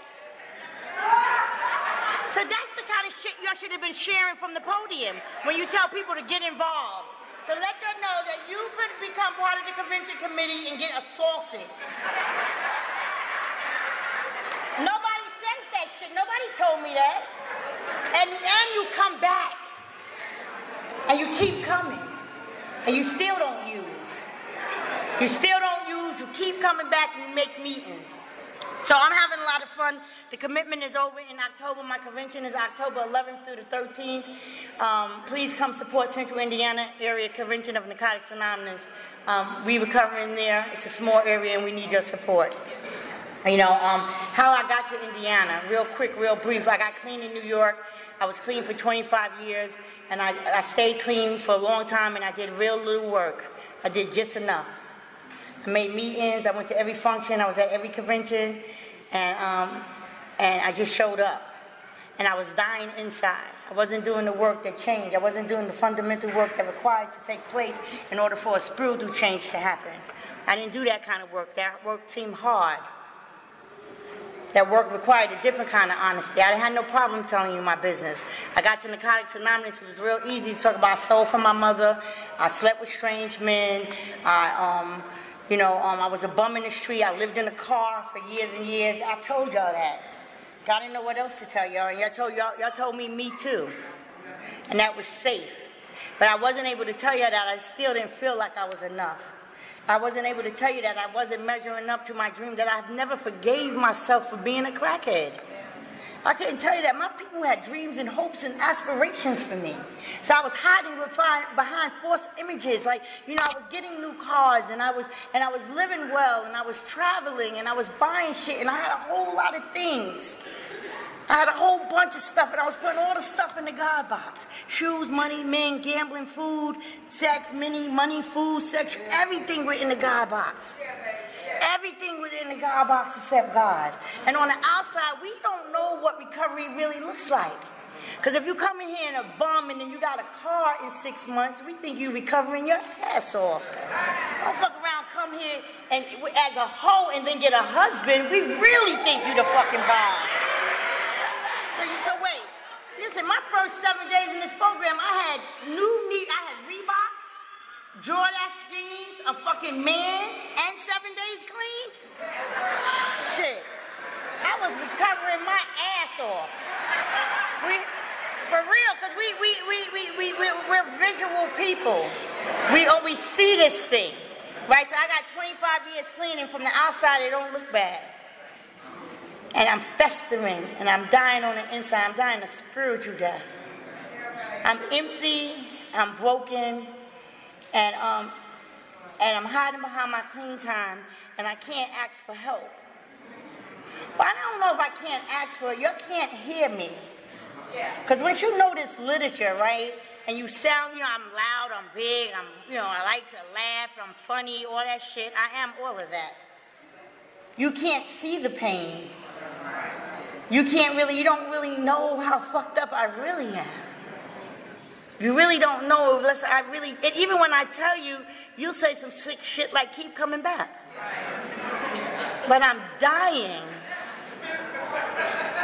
So that's the kind of shit y'all should have been sharing from the podium when you tell people to get involved. So let them know that you could become part of the convention committee and get assaulted. Nobody says that shit. Nobody told me that. And you come back. And you keep coming. And you still don't use. You still don't use. You keep coming back and you make meetings. So I'm having a lot of fun. The commitment is over in October. My convention is October 11th through the 13th. Please come support Central Indiana Area Convention of Narcotics Anonymous. We recovering there. It's a small area and we need your support. How I got to Indiana, real quick, real brief. I got clean in New York. I was clean for 25 years, and I stayed clean for a long time, and I did real little work. I did just enough. I made meetings. I went to every function. I was at every convention, and I just showed up. And I was dying inside. I wasn't doing the work that changed. I wasn't doing the fundamental work that requires to take place in order for a spiritual change to happen. I didn't do that kind of work. That work seemed hard. That work required a different kind of honesty. I had no problem telling you my business. I got to Narcotics Anonymous. It was real easy to talk about. I stole from my mother. I slept with strange men. I was a bum in the street. I lived in a car for years and years. I told y'all that. I didn't know what else to tell y'all. And y'all told me too. And that was safe. But I wasn't able to tell y'all that. I still didn't feel like I was enough. I wasn't able to tell you that I wasn't measuring up to my dream, that I've never forgave myself for being a crackhead. I couldn't tell you that. My people had dreams and hopes and aspirations for me. So I was hiding behind false images. Like, I was getting new cars, and I was living well, and I was traveling, and I was buying shit, and I had a whole lot of things. I had a whole bunch of stuff, and I was putting all the stuff in the God box. Shoes, money, men, gambling, food, sex, money, food, sex, everything was in the God box. Everything was in the God box except God. And on the outside, we don't know what recovery really looks like. Because if you come in here in a bum and then you got a car in 6 months, we think you're recovering your ass off. Don't fuck around, come here and as a hoe and then get a husband, we really think you the fucking bomb. So wait, listen, my first 7 days in this program, I had Reeboks, Jordache jeans, a fucking man, and 7 days clean. Shit, I was recovering my ass off. For real, because we're visual people. We always see this thing, right? So I got 25 years clean, and from the outside, it don't look bad. And I'm festering, and I'm dying on the inside. I'm dying a spiritual death. I'm empty, I'm broken, and I'm hiding behind my clean time, and I can't ask for help. But I don't know if I can't ask for it. You can't hear me. Because once you know this literature, right, and you sound, I'm loud, I'm big, I like to laugh, I'm funny, all that shit. I am all of that. You can't see the pain. You don't really know how fucked up I really am. You really don't know unless and even when I tell you, you'll say some sick shit like keep coming back. But I'm dying.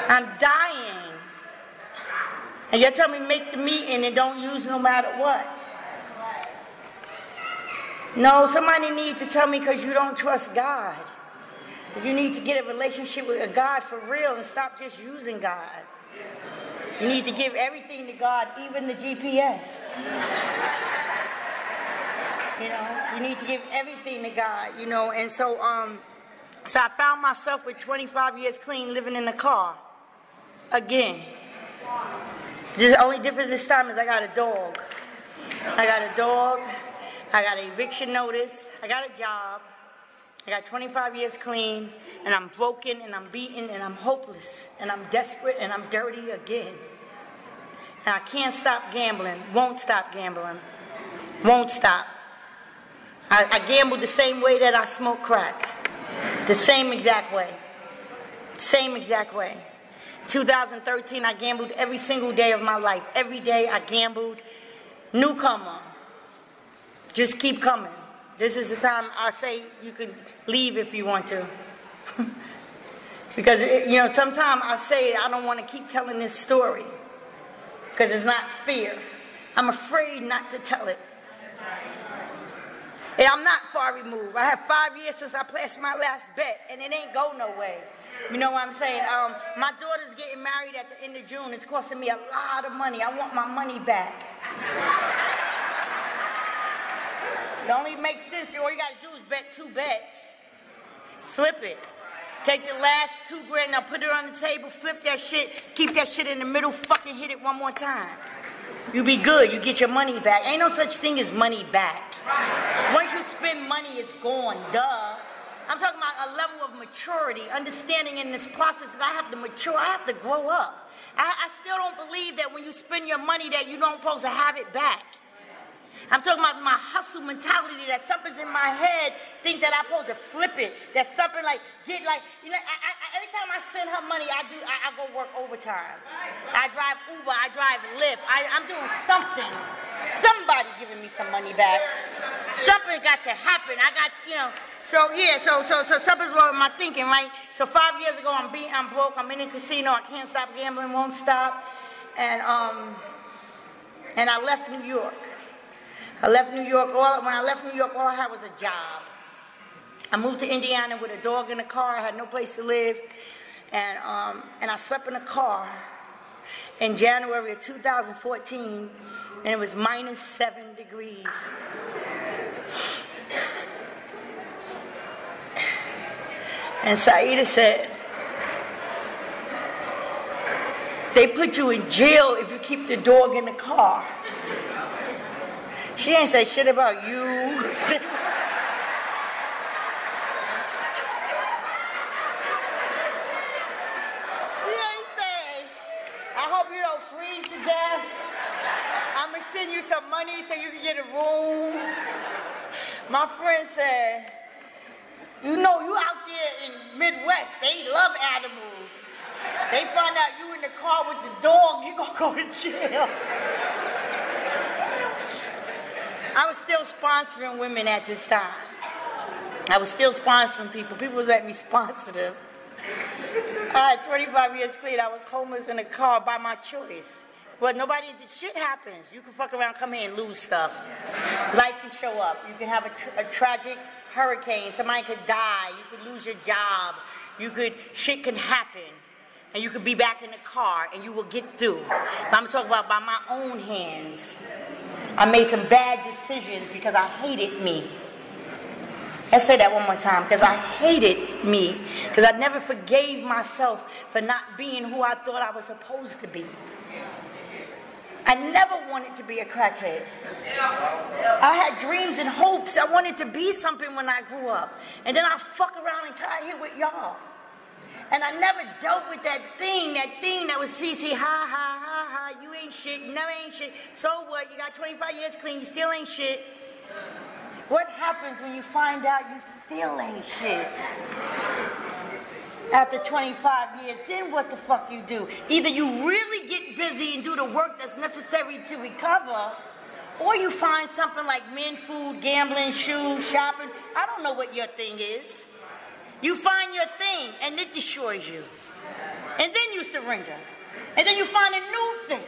I'm dying. And you're telling me make the meeting and don't use no matter what. No, somebody needs to tell me because you don't trust God. You need to get a relationship with a God for real and stop just using God. You need to give everything to God, even the GPS. You need to give everything to God, And so I found myself with 25 years clean living in a car. Again. The only difference this time is I got a dog. I got an eviction notice. I got a job. I got 25 years clean, and I'm broken, and I'm beaten, and I'm hopeless, and I'm desperate, and I'm dirty again. And I can't stop gambling, won't stop gambling, won't stop. I gambled the same way that I smoke crack, the same exact way, 2013, I gambled every single day of my life. Every day I gambled. Newcomer, just keep coming. This is the time I say you can leave if you want to. Because, sometimes I say I don't want to keep telling this story. Because it's not fear. I'm afraid not to tell it. And I'm not far removed. I have 5 years since I placed my last bet, and it ain't go no way. You know what I'm saying? My daughter's getting married at the end of June. It's costing me a lot of money. I want my money back. It only makes sense. All you got to do is bet 2 bets. Flip it. Take the last $2 grand, now put it on the table, flip that shit, keep that shit in the middle, fucking hit it one more time. You be good. You get your money back. Ain't no such thing as money back. Once you spend money, it's gone. Duh. I'm talking about a level of maturity, understanding in this process that I have to mature. I have to grow up. I still don't believe that when you spend your money that you don't supposed to have it back. I'm talking about my hustle mentality, that something's in my head, think that I'm supposed to flip it. That something like, every time I send her money, I go work overtime. I drive Uber, I drive Lyft. I'm doing something. Somebody giving me some money back. Something got to happen. So something's wrong with my thinking, right? So 5 years ago, I'm broke, I'm in a casino, I can't stop gambling, won't stop. And I left New York. When I left New York, all I had was a job. I moved to Indiana with a dog in the car. I had no place to live. And I slept in a car in January of 2014, and it was minus 7 degrees. And Saida said, they put you in jail if you keep the dog in the car. She ain't say shit about you. She ain't say, I hope you don't freeze to death. I'm going to send you some money so you can get a room. My friend said, you know, you out there in Midwest, they love animals. They find out you in the car with the dog, you gonna go to jail. I was still sponsoring women at this time. I was still sponsoring people. People was letting me sponsor them. I had 25 years clean. I was homeless in a car by my choice. Well, nobody did. Shit happens. You can fuck around, come here and lose stuff. Life can show up. You can have a tragic hurricane. Somebody could die. You could lose your job. Shit can happen. And you could be back in the car and you will get through. I'm talking about by my own hands. I made some bad decisions because I hated me. Let's say that one more time. Because I hated me. Because I never forgave myself for not being who I thought I was supposed to be. I never wanted to be a crackhead. I had dreams and hopes. I wanted to be something when I grew up. And then I fuck around and got here with y'all. And I never dealt with that thing that was CC, ha, ha, ha, ha, you ain't shit, you never ain't shit. So what, you got 25 years clean, you still ain't shit. What happens when you find out you still ain't shit? After 25 years, then what the fuck you do? Either you really get busy and do the work that's necessary to recover, or you find something like men, food, gambling, shoes, shopping. I don't know what your thing is. You find your thing, and it destroys you. And then you surrender. And then you find a new thing,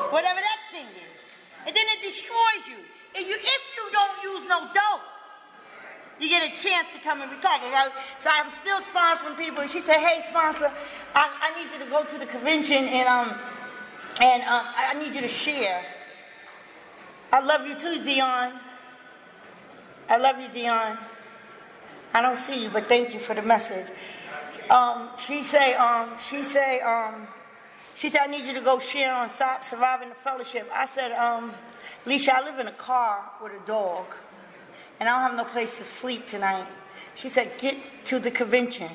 whatever that thing is. And then it destroys you. If you don't use no dope, you get a chance to come and recover, right? So I'm still sponsoring people. And she said, hey, sponsor, I need you to go to the convention, and I need you to share. I love you too, Dion. I love you, Dion. I don't see you, but thank you for the message. She said, I need you to go share on surviving the fellowship. I said, Leisha, I live in a car with a dog, and I don't have no place to sleep tonight. She said, get to the convention.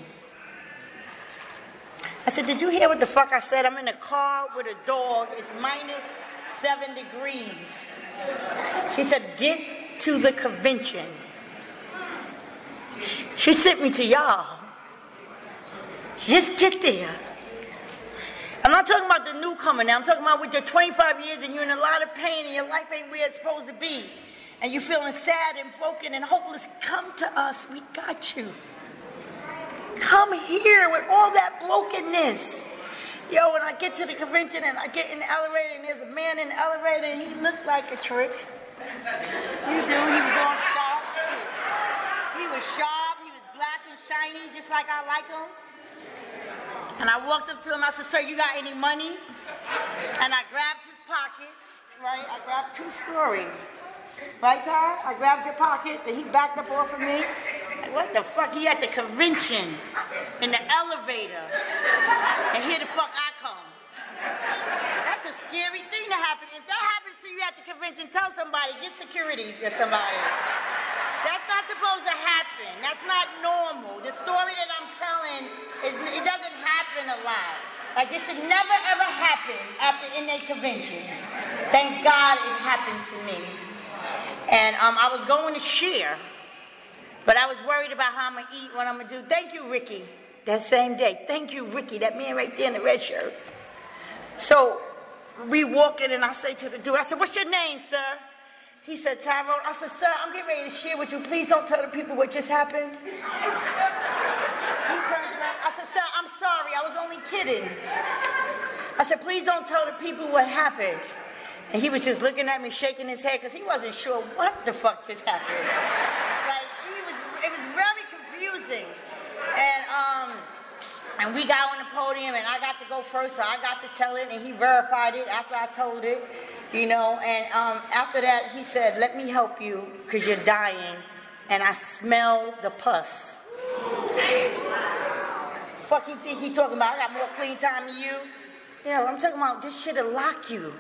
I said, did you hear what the fuck I said? I'm in a car with a dog. It's minus 7 degrees. She said, get to the convention. She sent me to y'all. Just get there. I'm not talking about the newcomer now. I'm talking about with your 25 years and you're in a lot of pain and your life ain't where it's supposed to be. And you're feeling sad and broken and hopeless. Come to us. We got you. Come here with all that brokenness. Yo, when I get to the convention and I get in the elevator and there's a man in the elevator and he looked like a trick. You do. He was all sharp. Shit. He was sharp. He was black and shiny just like I like him. And I walked up to him. I said, sir, you got any money? And I grabbed his pockets, right? I grabbed true story. Right, Ty? I grabbed your pockets and he backed up off of me. What the fuck? He at the convention in the elevator. And here the fuck I come. That's a scary thing to happen. If that happens to you at the convention, tell somebody, get security or somebody. That's not supposed to happen. That's not normal. The story that I'm telling, it doesn't happen a lot. Like, this should never, ever happen at the NA convention. Thank God it happened to me. And I was going to share, but I was worried about how I'm going to eat, what I'm going to do. Thank you, Ricky, that same day. Thank you, Ricky, that man right there in the red shirt. So we walk in, and I say to the dude, I said, what's your name, sir? He said, Tyrone. I said, sir, I'm getting ready to share with you. Please don't tell the people what just happened. He turned around. I said, sir, I'm sorry. I was only kidding. I said, please don't tell the people what happened. And he was just looking at me, shaking his head, because he wasn't sure what the fuck just happened. Like, it was very confusing. And we got on the podium, and I got to go first, so I got to tell it, and he verified it after I told it, you know. And after that, he said, let me help you, because you're dying, and I smell the pus. Fuck you think he talking about? I got more clean time than you. You know, I'm talking about this shit'll lock you.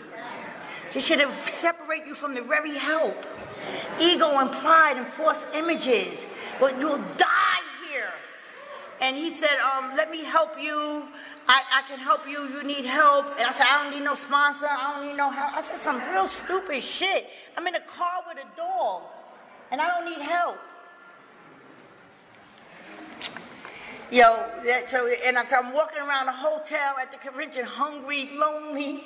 This shit'll separate you from the very help. Ego and pride and false images. Well, you'll die here. And he said, let me help you. I can help you. You need help. And I said, I don't need no sponsor. I don't need no help. I said some real stupid shit. I'm in a car with a dog, and I don't need help. Yo, so I'm walking around the hotel at the convention, hungry, lonely,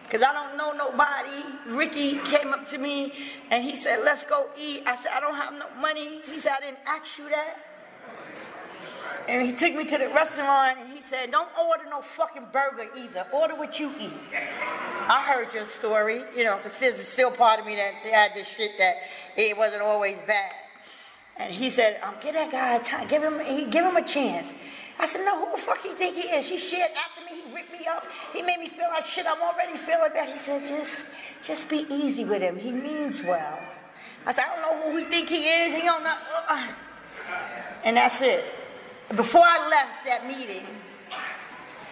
because I don't know nobody. Ricky came up to me, and he said, let's go eat. I said, I don't have no money. He said, I didn't ask you that. And he took me to the restaurant, and he said, don't order no fucking burger either. Order what you eat. I heard your story, you know, because there's still part of me that had this shit that it wasn't always bad. And he said, give that guy a time. Give him a chance. I said, no, who the fuck he think he is? He shared after me. He ripped me up. He made me feel like shit. I'm already feeling bad. He said, just be easy with him. He means well. I said, I don't know who he think he is. He don't know. And that's it. Before I left that meeting,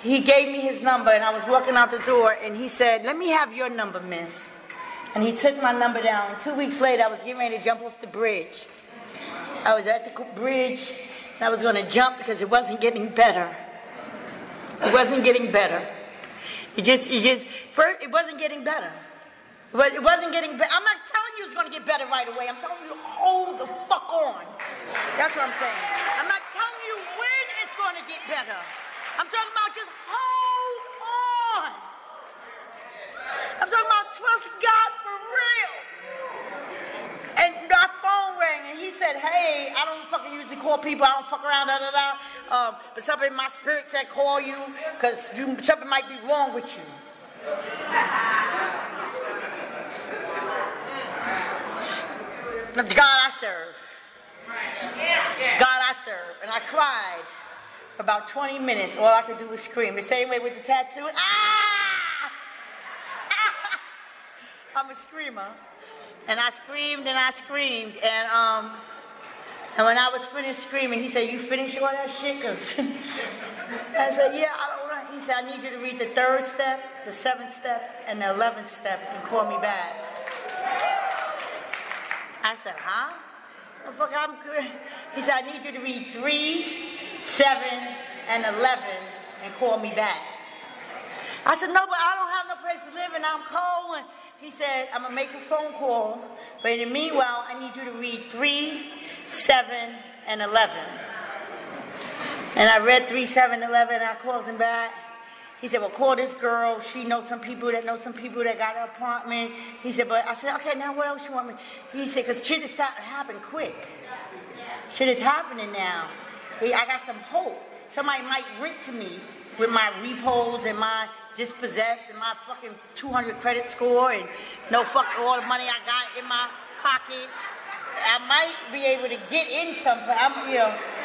he gave me his number, and I was walking out the door, and he said, let me have your number, miss. And he took my number down. 2 weeks later, I was getting ready to jump off the bridge. I was at the bridge, and I was going to jump because it wasn't getting better. It wasn't getting better. First, it wasn't getting better. It wasn't getting better. I'm not telling you it's going to get better right away. I'm telling you to hold the fuck on. That's what I'm saying. I'm not telling you when it's going to get better. I'm talking about just hold on. I'm talking about trust God for real. And our phone rang, and he said, hey, I don't fucking usually call people. I don't fuck around, but something in my spirit said call you, because something might be wrong with you. The God I serve. God I serve. And I cried for about 20 minutes. All I could do was scream. The same way with the tattoo. Ah! Ah! I'm a screamer. And I screamed and I screamed. And when I was finished screaming, he said, you finished all that shit? Cause I said, yeah, I don't know. He said, I need you to read the 3rd step, the 7th step, and the 11th step and call me back. I said, huh? The fuck, I'm good. He said, I need you to read 3, 7, and 11 and call me back. I said, no, but I don't have no place to live and I'm cold. And he said, I'm going to make a phone call, but in the meanwhile, I need you to read 3, 7, and 11. And I read 3, 7, 11, and I called him back. He said, well, call this girl. She knows some people that got an apartment. He said, but I said, okay, now what else you want me? He said, because shit is starting to happen quick. Shit is happening now. I got some hope. Somebody might rent to me with my repos and my dispossessed and my fucking 200 credit score and no fucking all the money I got in my pocket. I might be able to get in someplace,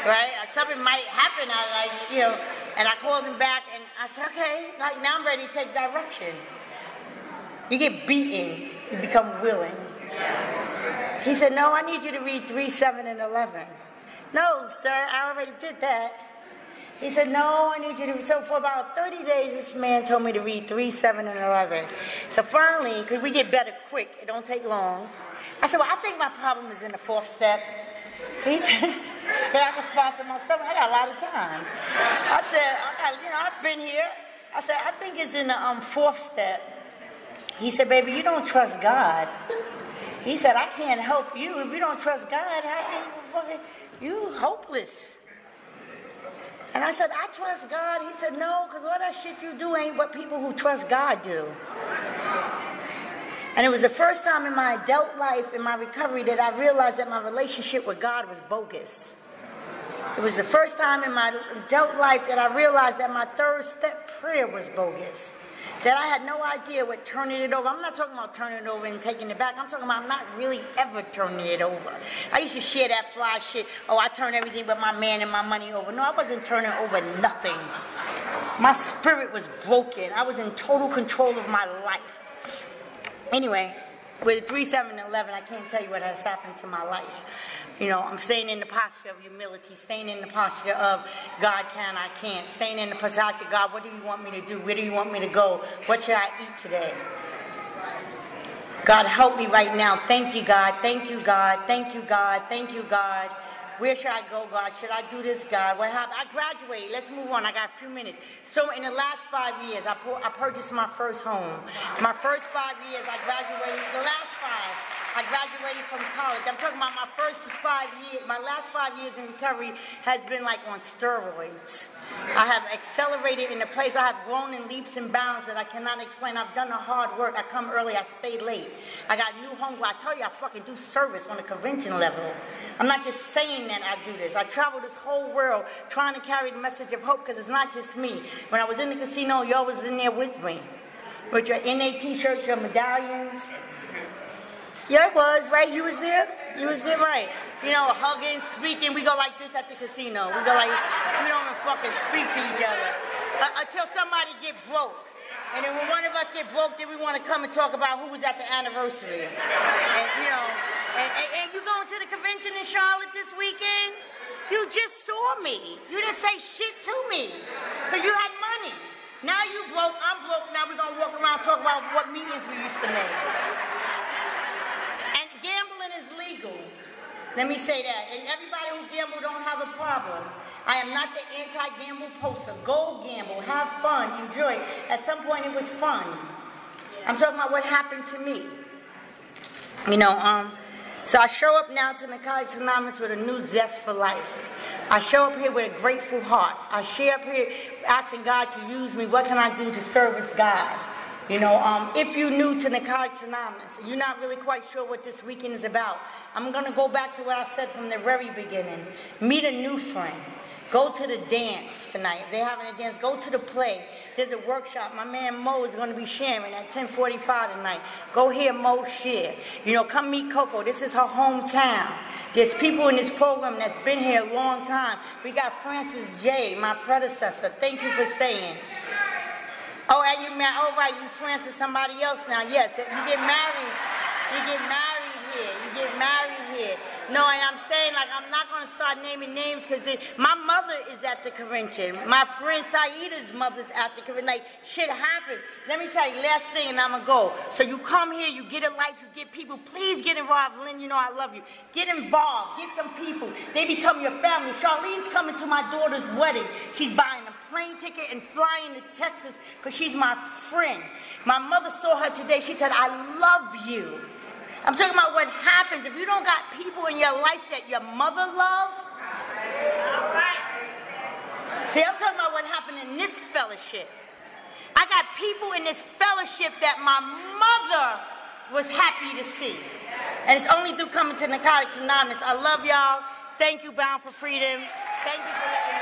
right? Something might happen. And I called him back and I said, okay, like now I'm ready to take direction. You get beaten, you become willing. He said, no, I need you to read 3, 7, and 11. No, sir, I already did that. He said, no, I need you to. So for about 30 days, this man told me to read 3, 7, and 11. So finally, because we get better quick, it don't take long. I said, well, I think my problem is in the 4th step. He said, yeah, I can sponsor my stuff. I got a lot of time. I said, I've been here. I said, I think it's in the 4th step. He said, baby, you don't trust God. He said, I can't help you. If you don't trust God, how can you hopeless. And I said, I trust God. He said, no, because all that shit you do ain't what people who trust God do. And it was the first time in my adult life, in my recovery, that I realized that my relationship with God was bogus. It was the first time in my adult life that I realized that my 3rd step prayer was bogus. That I had no idea what turning it over. I'm not talking about turning it over and taking it back. I'm talking about not really ever turning it over. I used to share that fly shit. Oh, I turn everything but my man and my money over. No, I wasn't turning over nothing. My spirit was broken. I was in total control of my life. Anyway, with 3, 7, and 11, I can't tell you what has happened to my life. I'm staying in the posture of humility, staying in the posture of God can, I can't, staying in the posture of God, what do you want me to do? Where do you want me to go? What should I eat today? God, help me right now. Thank you, God. Thank you, God. Thank you, God. Thank you, God. Where should I go, God? Should I do this, God? What happened? I graduated. Let's move on. I got a few minutes. So in the last 5 years, I purchased my first home. My first 5 years, I graduated. The last 5. I graduated from college. I'm talking about my first 5 years. My last 5 years in recovery has been like on steroids. I have accelerated in a place. I have grown in leaps and bounds that I cannot explain. I've done the hard work. I come early. I stay late. I got new home. I tell you, I fucking do service on a convention level. I'm not just saying that I do this. I travel this whole world trying to carry the message of hope because it's not just me. When I was in the casino, y'all was in there with me. With your NA t-shirts, your medallions. Yeah, it was, right? You was there? You was there, right? Hugging, speaking. We go like this at the casino. We go like, we don't even fucking speak to each other. Until somebody get broke. And then when one of us get broke, then we want to come and talk about who was at the anniversary. And, and you going to the convention in Charlotte this weekend? You just saw me. You didn't say shit to me. Because you had money. Now you broke, I'm broke. Now we're going to walk around and talk about what meetings we used to make. Gambling is legal. Let me say that. And everybody who gamble don't have a problem. I am not the anti-gamble poster. Go gamble. Have fun. Enjoy. At some point it was fun. I'm talking about what happened to me. So I show up now to Narcotics Anonymous with a new zest for life. I show up here with a grateful heart. I share up here asking God to use me. What can I do to service God? If you're new to Narcotics Anonymous, you're not really quite sure what this weekend is about, I'm going to go back to what I said from the very beginning. Meet a new friend. Go to the dance tonight. If they're having a dance, go to the play. There's a workshop. My man Mo is going to be sharing at 10:45 tonight. Go hear Mo share. Come meet Coco. This is her hometown. There's people in this program that's been here a long time. We got Francis J., my predecessor. Thank you for staying. Oh, and you married? Oh, right, you friends to somebody else now. Yes, you get married. You get married here. You get married here. No, and I'm saying, I'm not going to start naming names because my mother is at the convention. My friend Saida's mother's at the convention. Shit happened. Let me tell you, last thing, and I'm going to go. So you come here, you get a life, you get people. Please get involved. Lynn, I love you. Get involved. Get some people. They become your family. Charlene's coming to my daughter's wedding. She's buying a plane ticket and flying to Texas because she's my friend. My mother saw her today. She said, I love you. I'm talking about what happens if you don't got people in your life that your mother loved. See, I'm talking about what happened in this fellowship. I got people in this fellowship that my mother was happy to see. And it's only through coming to Narcotics Anonymous. I love y'all. Thank you, Bound for Freedom. Thank you for letting me